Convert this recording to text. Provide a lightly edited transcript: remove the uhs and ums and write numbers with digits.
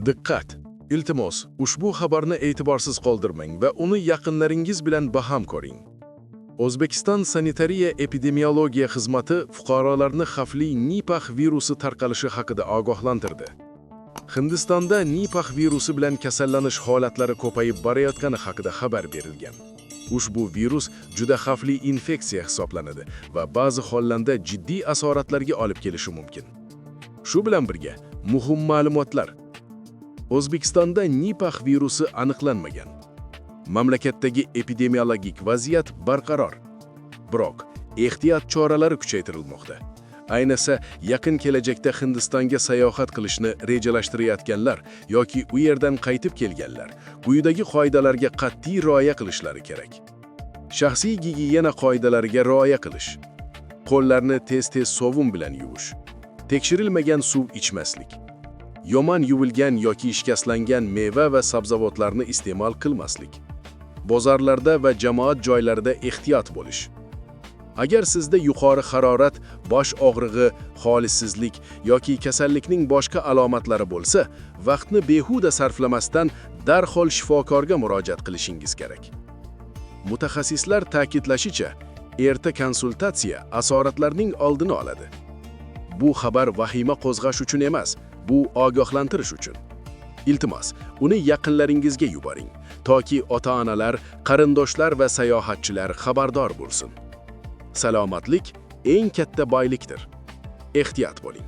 Diqqat! Iltimos, ushbu xabarni e'tiborsiz qoldirmang va uni yaqinlaringiz bilan baham ko'ring. O'zbekiston Sanitariya epidemiologiya xizmati fuqarolarni xavfli Nipah virusi tarqalishi haqida ogohlantirdi. Hindistonda Nipah virusi bilan kasallanish holatlari ko'payib borayotgani haqida xabar berilgan. Ushbu virus juda xavfli infeksiya hisoblanadi va ba'zi hollarda jiddiy asoratlarga olib kelishi mumkin. Shu bilan birga, muhim ma'lumotlar. O'zbekistonda Nipah virusi aniqlanmagan. Mamlakatdagi epidemiologik vaziyat barqaror. Biroq, ehtiyot choralari kuchaytirilmoqda. Ayniqsa, yaqin kelajakda Hindistonga sayohat qilishni rejalashtirayotganlar yoki u yerdan qaytib kelganlar quyidagi qoidalarga qat'iy rioya qilishlari kerak. Shaxsiy gigiyena qoidalariga rioya qilish. Qo'llarni tez-tez sovun bilan yuvish. Tekshirilmagan suv ichmaslik. Yomon yuvilgan yoki shikastlangan meva va sabzavotlarni iste'mol qilmaslik. Bozorlarda va jamoat joylarida ehtiyot bo'lish. Agar sizda yuqori harorat, bosh og'rig'i, holsizlik yoki kasallikning boshqa alomatlari bo'lsa, vaqtni behuda sarflamasdan darhol shifokorga murojaat qilishingiz kerak. Mutaxassislar ta'kidlashicha, erta konsultatsiya asoratlarning oldini oladi. Bu xabar vahima qo'zg'ash uchun emas, bu ogohlantirish uchun. Iltimos, uni yaqinlaringizga yuboring, toki ota-onalar, qarindoshlar va sayohatchilar xabardor bo'lsin. Salomatlik eng katta boylikdir. Ehtiyot bo'ling.